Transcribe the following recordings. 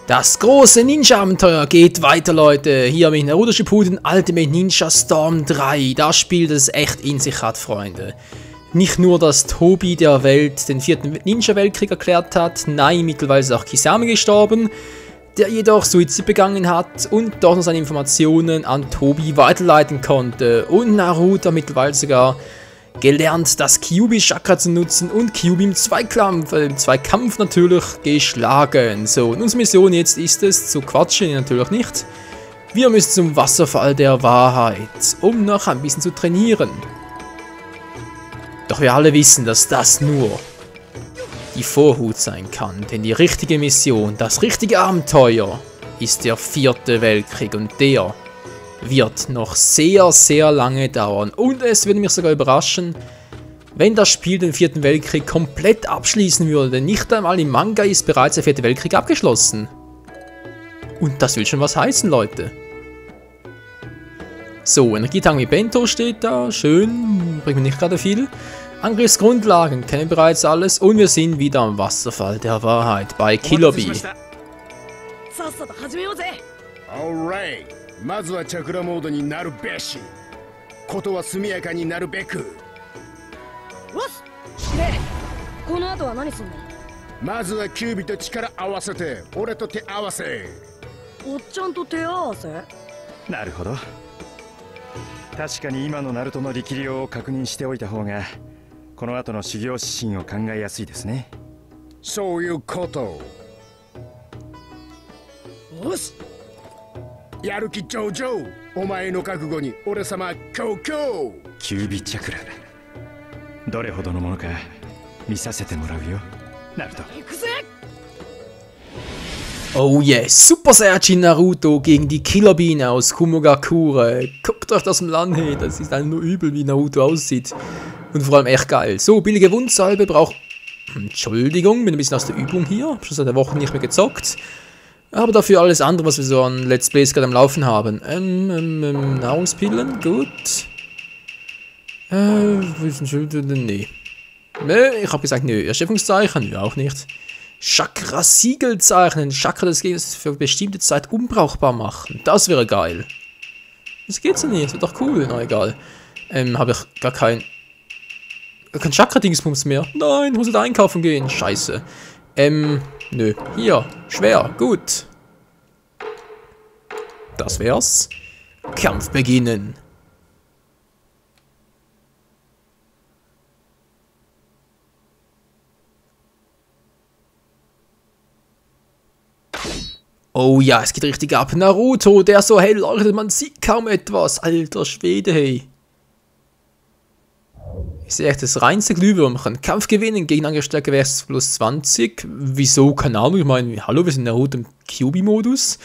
Das große Ninja-Abenteuer geht weiter, Leute. Hier mit Naruto Shippuden Ultimate Ninja Storm 3. Das Spiel, das es echt in sich hat, Freunde. Nicht nur, dass Tobi der Welt den 4. Ninja-Weltkrieg erklärt hat, nein, mittlerweile ist auch Kisame gestorben, der jedoch Suizid begangen hat und doch noch seine Informationen an Tobi weiterleiten konnte. Und Naruto hat mittlerweile sogar gelernt, das Kyuubi-Chakra zu nutzen und Kyuubi im Zweikampf natürlich geschlagen. So, und unsere Mission jetzt ist es, zu quatschen natürlich nicht. Wir müssen zum Wasserfall der Wahrheit, um noch ein bisschen zu trainieren. Doch wir alle wissen, dass das nur die Vorhut sein kann, denn die richtige Mission, das richtige Abenteuer ist der 4. Weltkrieg und der wird noch sehr, sehr lange dauern. Und es würde mich sogar überraschen, wenn das Spiel den 4. Weltkrieg komplett abschließen würde. Denn nicht einmal im Manga ist bereits der 4. Weltkrieg abgeschlossen. Und das will schon was heißen, Leute. So, Energietank mit Bento steht da. Schön, bringt mir nicht gerade viel. Angriffsgrundlagen, kennen bereits alles. Und wir sind wieder am Wasserfall der Wahrheit bei Killer Bee. Alright. まずはチャクラモードになるべし。ことは速やかになるべく。わっ。で、この後は何すんの？まずはキュービと力合わせて、俺と手合わせ。おっちゃんと手合わせ？なるほど。確かに今のナルトの力量を確認しておいた方が、この後の修行指針を考えやすいですね。そういうこと。よし。やる気上々、お前の覚悟に俺様強強。キュービチャクラどれほどのものか見させてもらうよ、ナルト。行くぜ。 Oh yes, Super Saiyajin Naruto gegen die Killerbiene aus Kumogakure. Guckt euch das mal an, hey, das ist einfach nur übel, wie Naruto aussieht. Und vor allem echt geil. So, billige Wundsalbe braucht... Entschuldigung, bin ein bisschen aus der Übung hier. Hab schon seit einer Woche nicht mehr gezockt. Aber dafür alles andere, was wir so an Let's Plays gerade am Laufen haben. Nahrungspillen, gut. Nee. Ich habe gesagt, nö. Erschöpfungszeichen, nö, auch nicht. Chakra-Siegel zeichnen. Chakra des Gegners für bestimmte Zeit unbrauchbar machen. Das wäre geil. Das geht's ja nicht, das wird doch cool. Na, egal. Habe ich gar kein Chakra-Dingsbums mehr. Nein, muss ich da einkaufen gehen. Scheiße. Nö. Hier. Schwer. Gut. Das wär's. Kampf beginnen. Oh ja, es geht richtig ab. Naruto, der so hell leuchtet, man sieht kaum etwas. Alter Schwede, hey. Ich sehe echt das reinste Glühwürmchen. Kampf gewinnen, Gegenangriffsstärke wäre plus 20. Wieso? Keine Ahnung. Ich meine, hallo, wir sind Naruto im Kyuubi-Modus.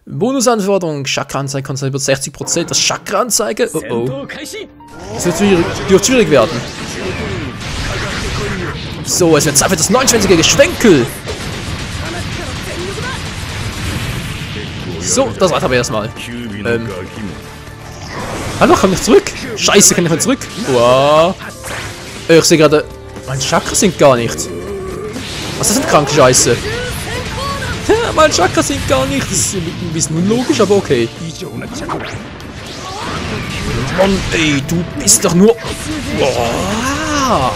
Bonusanforderung, Chakra-Anzeige konstant über 60%. Das Chakra-Anzeige? Oh oh. Das wird schwierig werden. So, es wird Zeit für das 29er Geschwenkel. So, das reicht aber erstmal. Hallo, komm nicht zurück. Scheiße, kann ich nicht zurück. Wow. Ich sehe gerade, mein Chakra sinkt gar nicht. Was ist das für eine kranke Scheiße? Ja, mein Chakra sinkt gar nicht. Das ist ein bisschen unlogisch, aber okay. Mann, ey, du bist doch nur... Wow.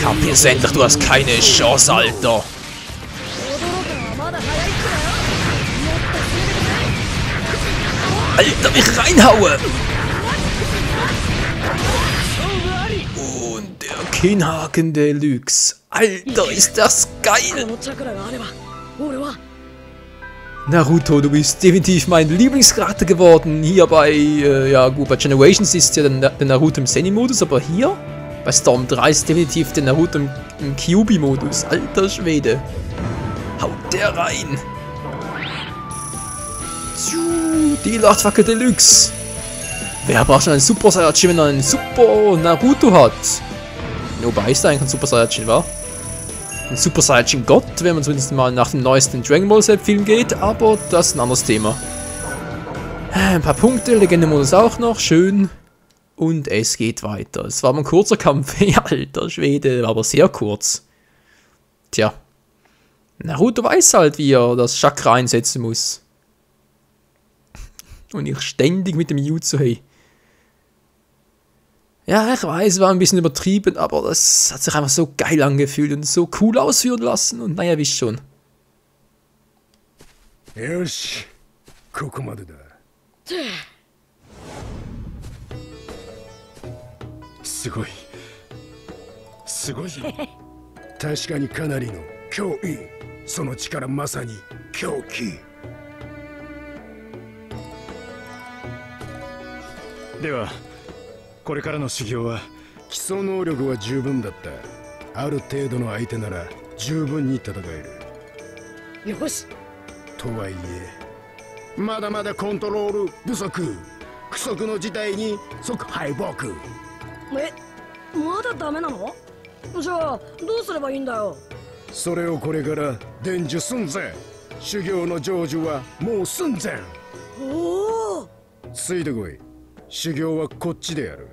Kapier's endlich, du hast keine Chance, Alter. Alter, wie ich reinhaue. Und der Kinnhaken Deluxe. Alter, ist das geil. Naruto, du bist definitiv mein Lieblingscharakter geworden. Hier bei, ja gut, bei Generations ist ja der Naruto im Zenny-Modus, aber hier bei Storm 3 ist definitiv der Naruto im Kyuubi-Modus. Alter Schwede. Haut der rein. Die Lachfackel Deluxe. Wer braucht schon einen Super Saiyajin, wenn er einen Super Naruto hat? Wobei ist da eigentlich ein Super Saiyajin, wa? Ein Super Saiyajin Gott, wenn man zumindest mal nach dem neuesten Dragon Ball Z Film geht, aber das ist ein anderes Thema. Ein paar Punkte, Legende-Modus auch noch, schön. Und es geht weiter. Es war mal ein kurzer Kampf, alter Schwede, aber sehr kurz. Tja. Naruto weiß halt, wie er das Chakra einsetzen muss. Und ich ständig mit dem Jutsu, hey. Ja, ich weiß, es war ein bisschen übertrieben, aber das hat sich einfach so geil angefühlt und so cool ausführen lassen. Und naja, wisst schon. Yoshi, ここまでだ。すごい。すごい。確かにかなりの脅威。その力まさに狂気。では、これからの修行は基礎能力は十分だった。ある程度の相手なら十分に戦える。よし。とはいえ、まだまだコントロール不足。不足の事態に即敗北。まだダメなの？じゃあどうすればいいんだよ。それをこれから伝授すんぜ。修行の成就はもう寸前。おお。ついてこい。修行はこっちでやる。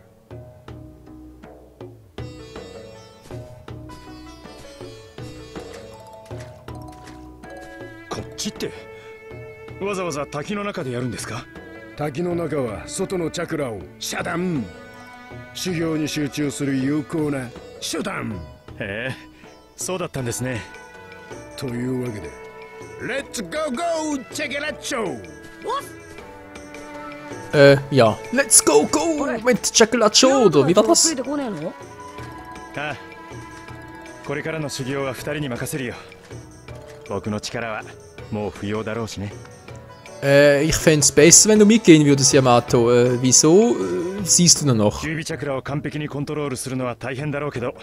こっちってわざわざ滝の中でやるんですか？滝の中は外のチャクラを遮断。修行に集中する有効な手段。へえ、そうだったんですね。というわけで、レッツゴーゴーチェケラッチョ。Ja. Let's go, go mit Chakulacho, oder wie war das? ああ、これからの修行は2人に任せるよ。僕の力はもう不要だろうしね。Ich fände es besser, wenn du mitgehen würdest, Yamato. Wieso siehst du nur noch? キュービチャクラを完璧にコントロールするのは大変だろうけど、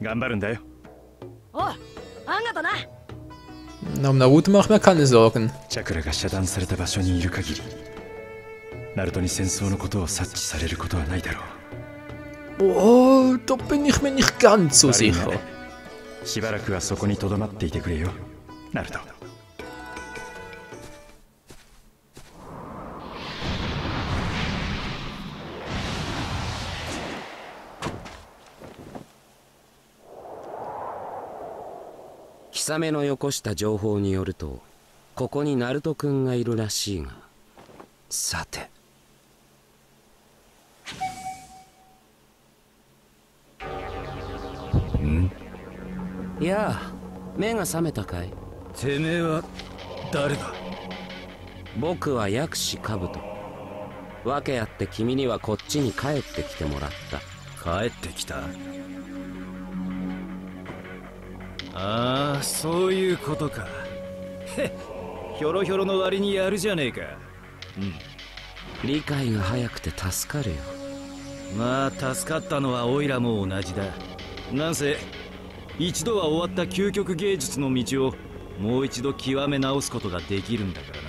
頑張るんだよ。お、あんがとな。Um Naruto mach mir keine Sorgen. チャクラが遮断された場所にいる限り、ナルトに戦争のことを察知されることはないだろう。Oh, da bin ich mir nicht ganz so sicher. しばらくはそこに留まっていてくれよ、ナルト。貴様のよこした情報によると、ここにナルト君がいるらしいが、さて。ん？いや、目が覚めたかい？てめえは誰だ？僕は薬師カブト。訳あって君にはこっちに帰ってきてもらった。帰ってきた？ああ、そういうことか。へっ、ひょろひょろの割にやるじゃねえか。うん。理解が早くて助かるよ。まあ助かったのはオイラも同じだ。なんせ一度は終わった究極芸術の道をもう一度極め直すことができるんだから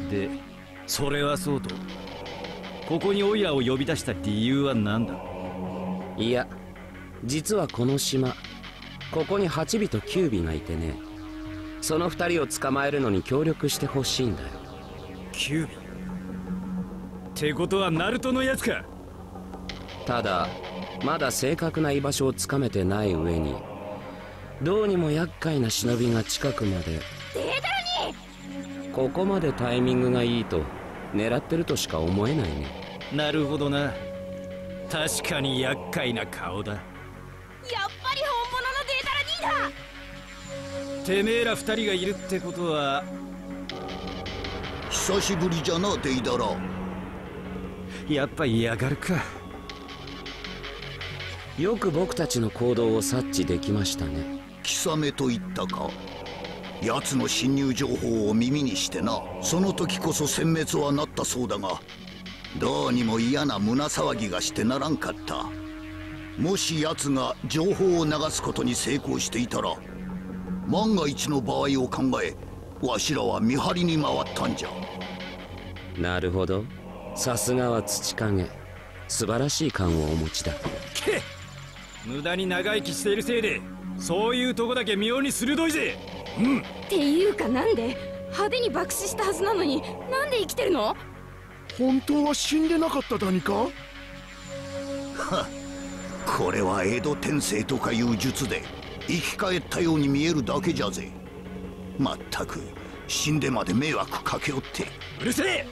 な。で、それはそうと、ここにオイラを呼び出した理由は何だ？いや、実はこの島、ここに8尾と9尾がいてね。その2人を捕まえるのに協力してほしいんだよ。9尾ってことはナルトのやつか？ただまだ正確な居場所をつかめてない上に、どうにも厄介な忍びが近くまで。ここまでタイミングがいいと狙ってるとしか思えないね。なるほどな。確かに厄介な顔だ。やっぱり本物のデータラ兄だ。てめえら2人がいるってことは久しぶりじゃな、デイダラ。やっぱ嫌がるか。よく僕たちの行動を察知できましたね。貴様と言ったか。奴の侵入情報を耳にしてな。その時こそ殲滅はなったそうだが、どうにも嫌な胸騒ぎがしてならんかった。もし奴が情報を流すことに成功していたら、万が一の場合を考え、わしらは見張りに回ったんじゃ。なるほど。さすがは土影。素晴らしい勘をお持ちだ。け、無駄に長生きしているせいで、そういうとこだけ妙に鋭いぜ。っていうか、なんで派手に爆死したはずなのに、なんで生きてるの？本当は死んでなかっただにか？これは江戸転生とかいう術で生き返ったように見えるだけじゃぜ。まったく死んでまで迷惑かけおって。うるせえ！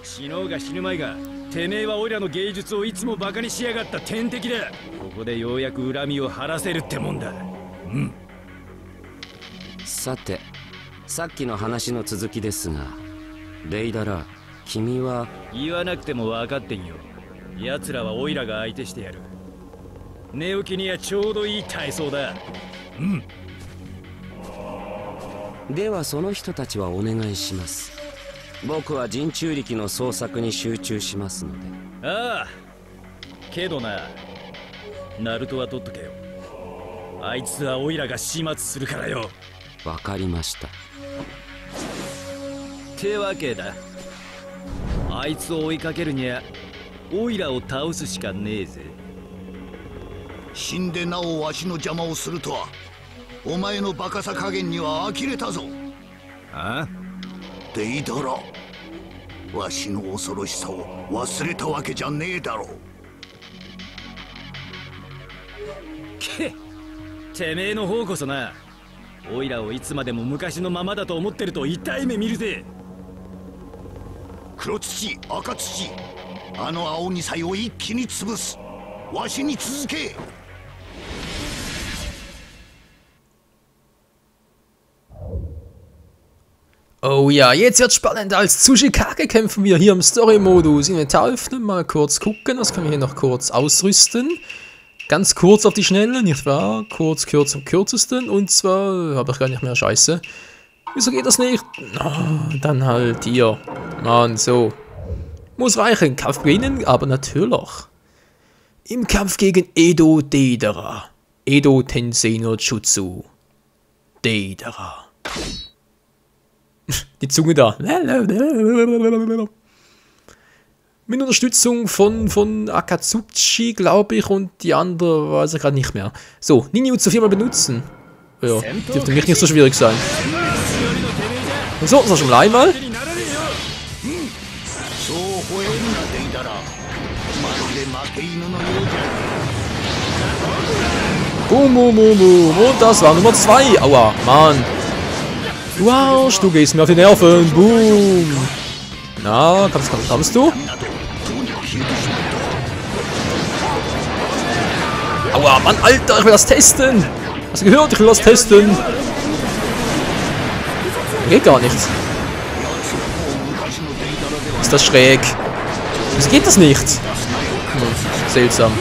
死のうが死ぬまいが、てめえはオイラの芸術をいつもバカにしやがった天敵だ。ここでようやく恨みを晴らせるってもんだ。うん。さて、さっきの話の続きですが、レイダラ、君は。言わなくても分かってんよ。奴らはオイラが相手してやる。寝起きにはちょうどいい体操だ。うん。ではその人たちはお願いします。僕は人中力の捜索に集中しますので。ああ、けどな、ナルトは取っとけよ。あいつはオイラが始末するからよ。わかりました。ってわけだ。あいつを追いかけるにはオイラを倒すしかねえぜ。死んでなおわしの邪魔をするとは、お前のバカさ加減には呆れたぞ。ああ？デイダラ、わしの恐ろしさを忘れたわけじゃねえだろう。てめえの方こそな。オイラをいつまでも昔のままだと思ってると痛い目見るぜ。黒土、赤土、あの青二才を一気に潰す。わしに続け。Oh ja, jetzt wird spannend. Als Tsuchikage kämpfen wir hier im Story-Modus. Inventar öffnen, mal kurz gucken. Das können wir hier noch kurz ausrüsten. Ganz kurz auf die Schnelle, nicht wahr? Kurz, kürzer, am kürzesten. Und zwar habe ich gar nicht mehr. Scheiße. Wieso geht das nicht? Oh, dann halt hier. Mann, so. Muss reichen. Kampf beginnen, aber natürlich. Im Kampf gegen Edo Deidara. Edo Tensei no Jutsu. Deidara. Die Zunge da. Mit Unterstützung von Akatsuchi, glaube ich, und die andere weiß ich gerade nicht mehr. So, Ninjutsu viermal benutzen. Ja, dürfte mich nicht so schwierig sein. Und so, das war schon mal einmal. Boom, boom, boom, boom. Und das war Nummer 2. Aua, Mann. Du Arsch, du gehst mir auf die Nerven. Boom. Na, kommst du? Aua, Mann, Alter, ich will das testen. Hast du gehört? Ich will das testen. Geht gar nicht. Ist das schräg? Wieso geht das nicht? Seltsam.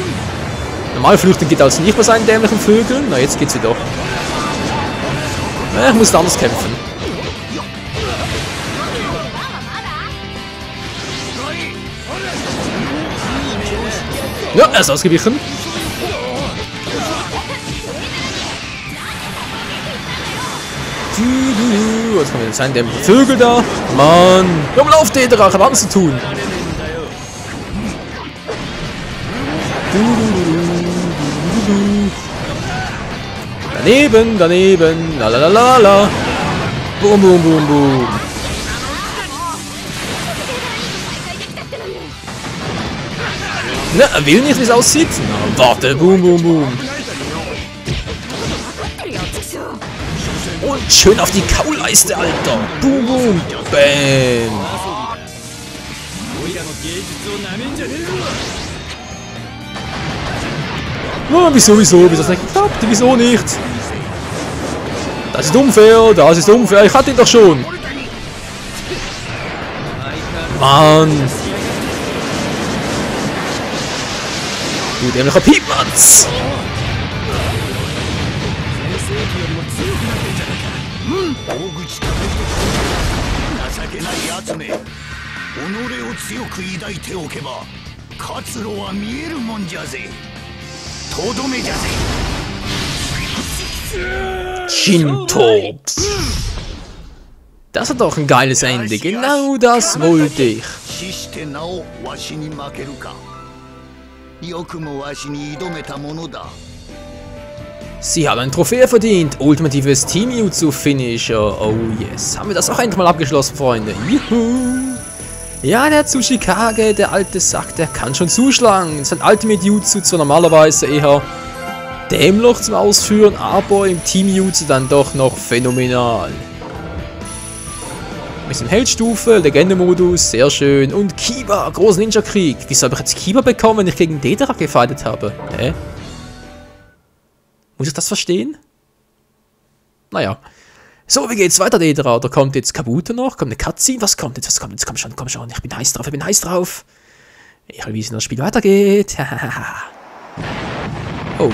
Normal flüchten geht also nicht bei seinen dämlichen Vögeln. Na, jetzt geht's wieder. Ich muss anders kämpfen. Ja, er ist ausgewichen. Was kann denn sein? Der Vögel da? Mann! Komm, lauf, Deidara! Ich hab anders zu tun. Daneben, daneben. La la la la la. Boom, boom, boom, boom. Na, er will nicht, wie es aussieht. Na, warte, boom, boom, boom. Und schön auf die Kauleiste, Alter. Boom, boom. Bam. Oh, wieso ist das nicht geklappt? Wieso nicht? Das ist unfair, das ist unfair. Ich hatte ihn doch schon. Mann. Du dämlicher Piepmatz. Shinto. Das hat doch ein geiles Ende. Genau das wollte ich. Sie haben eine Trophäe verdient. Ultimatives Team-Jutsu Finisher. Oh yes. Haben wir das auch endlich mal abgeschlossen, Freunde. Juhu. Ja, der Tsuchikage, der alte Sack, der kann schon zuschlagen. Sein Ultimate Jutsu zwar normalerweise eher dämlich zum Ausführen, aber im Team Jutsu dann doch noch phänomenal. Wir sind Heldstufe, Legendemodus, sehr schön. Und Kiba, großen Ninja-Krieg. Wieso habe ich jetzt Kiba bekommen, wenn ich gegen Deidara gefightet habe? Hä? Muss ich das verstehen? Naja. So, wie geht's weiter, Deidara? Oder kommt jetzt Kabuto noch? Kommt eine Cutscene? Was kommt jetzt? Was kommt jetzt? Komm schon. Ich bin heiß drauf, Ich will wissen, wie das Spiel weitergeht. Oh.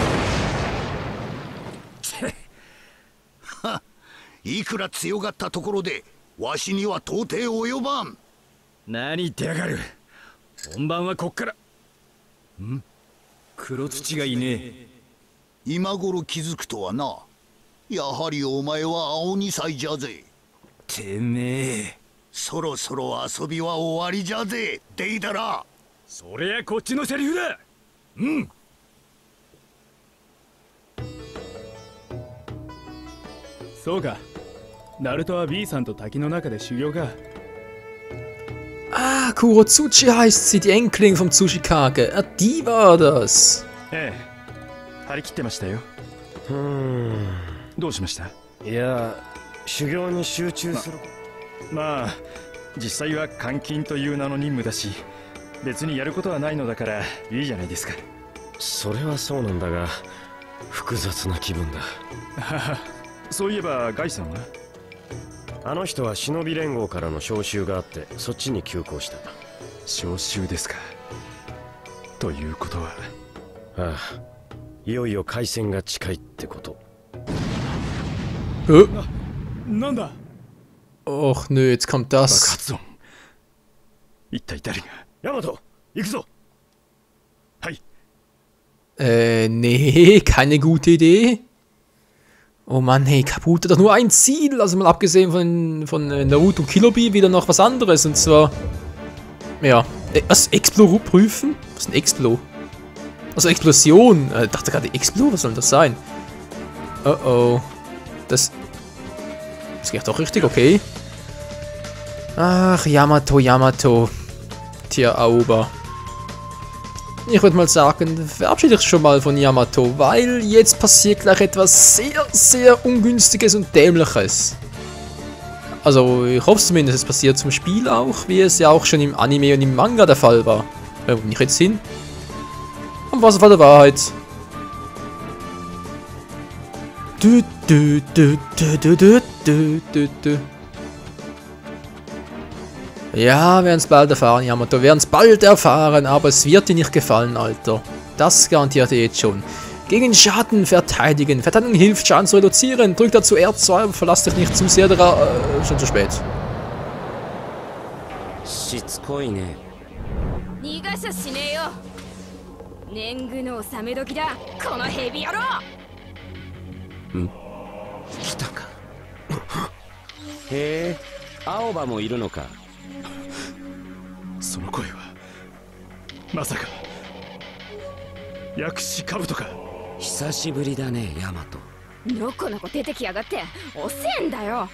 いくら強がったところでわしには到底及ばん。何言ってやがる。本番はこっから。ん？黒土がいねえ。今頃気づくとはな。やはりお前は青二歳じゃぜ。てめえ。そろそろ遊びは終わりじゃぜ、デイダラ。そりゃこっちのセリフだ。うん。そうか。ナルトは B さんと滝の中で修行か。Ah, Kurotsuchi heißt sie, die Enkelin vom Tsuchikage. Ah, die war das. ええ。張り切ってましたよ。どうしました？いや、修行に集中する。まあ、実際は監禁という名の任務だし、別にやることはないのだからいいじゃないですか。それはそうなんだが、複雑な気分だ。そういえばガイさんは？あの人は忍び連合からの招集があってそっちに急行した。招集ですか。ということは、ああ、いよいよ開戦が近いってこと。なんだ。 Och nö, jetzt kommt das. 発音。一体誰が？ヤマト、行くぞ。はい。Nee, keine gute Idee. Oh Mann, hey, Kabuto hat doch nur ein Ziel. Also mal abgesehen von Naruto und Killer Bee wieder noch was anderes. Und zwar, ja, was? Explo prüfen? Was ist ein Explo? Also Explosion. Ich dachte gerade, Explo, was soll das sein? Oh oh. Das geht doch richtig, okay. Ach, Yamato. Tja, Aoba. Ich würde mal sagen, verabschiede dich schon mal von Yamato, weil jetzt passiert gleich etwas sehr, sehr Ungünstiges und Dämliches. Also, ich hoffe zumindest, es passiert zum Spiel auch, wie es ja auch schon im Anime und im Manga der Fall war. Wo bin ich jetzt hin? Am Wasserfall der Wahrheit. Ja, wir werden es bald erfahren, Yamato. Wir werden es bald erfahren, aber es wird dir nicht gefallen, Alter. Das garantiert ihr jetzt schon. Gegen Schaden verteidigen. Verteidigung hilft, Schaden zu reduzieren. Drückt dazu R2, aber verlasst dich nicht zu sehr daran. Schon zu spät. Aoba もいるのか。その声はまさか薬師カブトか。久しぶりだね、ヤマト。のこのこ出てきやがって遅えんだよ。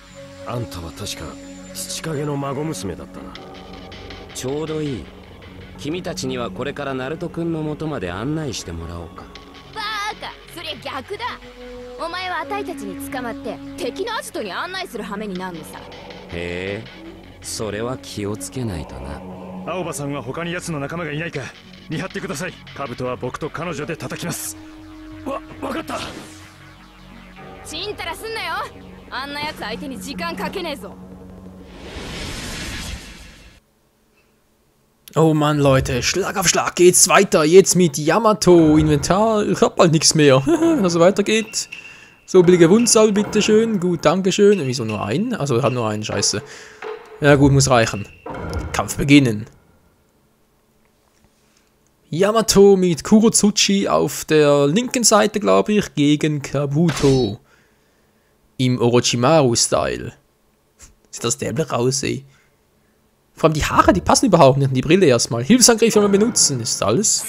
あんたは確か土影の孫娘だったな。ちょうどいい。君たちにはこれからナルト君の元まで案内してもらおうか。バーカ、そりゃ逆だ。お前はあたいたちに捕まって敵のアジトに案内する羽目になるのさ。へえ、それは気をつけないとな。青葉さんは他に奴の仲間がいないか見張ってください。カブトは僕と彼女で叩きます。わかった。ちんたらすんなよ。あんな奴相手に時間かけねえぞ。Oh Mann, Leute, Schlag auf Schlag geht's weiter. Jetzt mit Yamato. Inventar, ich hab bald nichts mehr. Wenn das so weitergeht. So, billige Wundsalbe, bitteschön. Gut, dankeschön. Wieso nur einen? Also, ich hab nur einen, scheiße. Ja gut, muss reichen. Kampf beginnen. Yamato mit Kurotsuchi auf der linken Seite, glaube ich, gegen Kabuto. Im Orochimaru-Style. Sieht das dämlich aus, ey. Vor allem die Haare, die passen überhaupt nicht. Und die Brille erstmal. Hilfsangriff wollen wir benutzen. Ist alles?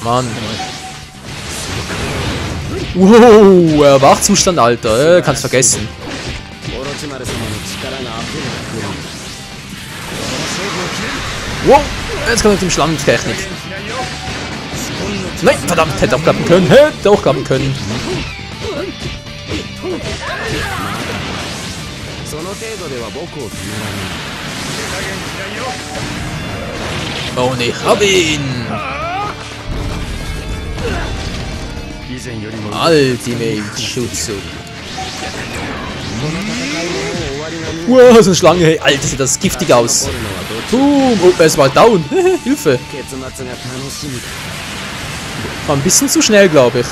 Mann. Wow, Wachzustand, Alter. Kannst vergessen. Wow, jetzt kommt mit dem Schlangentechnik. Nein, verdammt, hätte auch klappen können. Hätte auch klappen können. Und ich hab ihn. Ultimate Jutsu. Wow, so eine Schlange. Hey, Alter, sieht das giftig aus. Boom. Oh, er ist mal down. Hilfe. War ein bisschen zu schnell, glaube ich.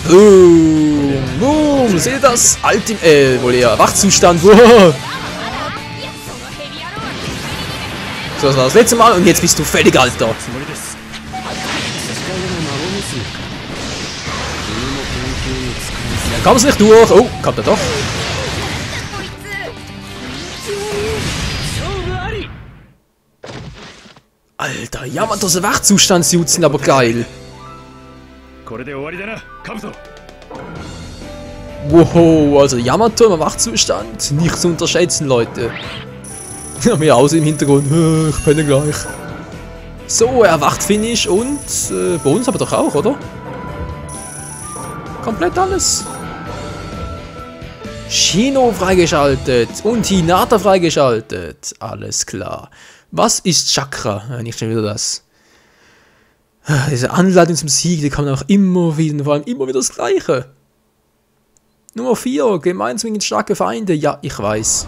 Boom. Boom. Seht ihr das? Wohl eher Wachzustand. Wow. So, das war das letzte Mal und jetzt bist du völlig, Alter. Dann kam es nicht durch. Oh, kommt er doch. Alter, Yamatos Wachzustandsjutsu sind aber geil. Wow, also Yamato im Wachzustand, nicht zu unterschätzen, Leute. Mehr aus im Hintergrund, ich penne gleich. So, er wacht Finish und bei uns aber doch auch, oder? Komplett alles. Shino freigeschaltet und Hinata freigeschaltet. Alles klar. Was ist Chakra? Nicht schon wieder das. Diese Anleitung zum Sieg, die kann man auch immer wieder, vor allem immer wieder das Gleiche. Nummer 4, gemeinsam gegen starke Feinde. Ja, ich weiß.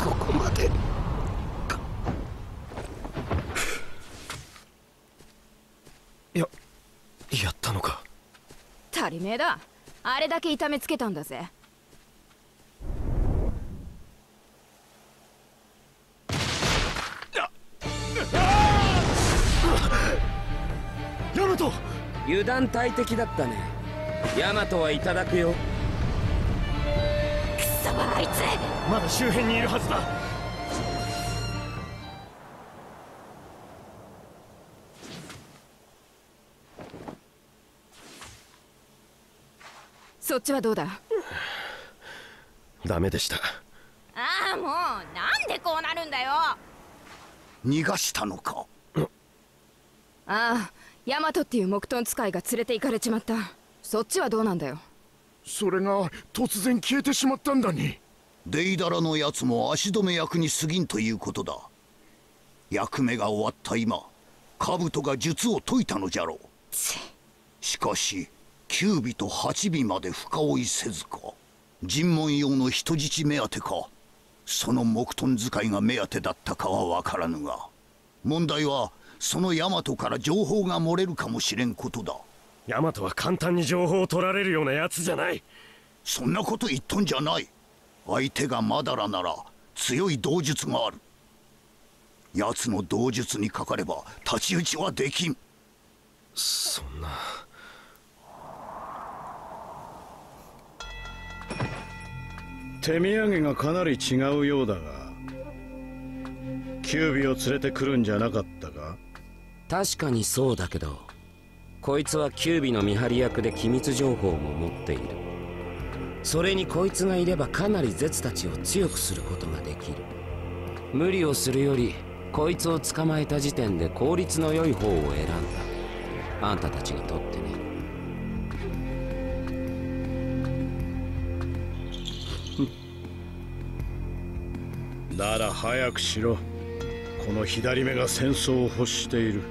Ja, やったのか。足りねえだ。あれだけ痛めつけたんだぜ。ヤマト、油断大敵だったね。ヤマトはいただくよ。くそばあいつ。まだ周辺にいるはずだ。そっちはどうだ？ダメでした。ああ、もうなんでこうなるんだよ。逃がしたのか。ああ、ヤマトっていう木遁使いが連れて行かれちまった。そっちはどうなんだよ。それが突然消えてしまったんだに。デイダラのやつも足止め役に過ぎんということだ。役目が終わった今、カブトが術を解いたのじゃろう。しかし9尾と8尾まで深追いせずか。尋問用の人質目当てか、その木遁使いが目当てだったかは分からぬが、問題はそのヤマトから情報が漏れるかもしれんことだ。ヤマトは簡単に情報を取られるようなやつじゃない。そんなこと言っとんじゃない。相手がマダラなら強い道術がある。奴の道術にかかれば太刀打ちはできん。そんな。手土産がかなり違うようだが、キュービを連れてくるんじゃなかったか？確かにそうだけど、こいつはキュービの見張り役で機密情報も持っている。それにこいつがいればかなりゼツたちを強くすることができる。無理をするよりこいつを捕まえた時点で効率の良い方を選んだ。あんたたちにとってね。なら早くしろ。この左目が戦争を欲している。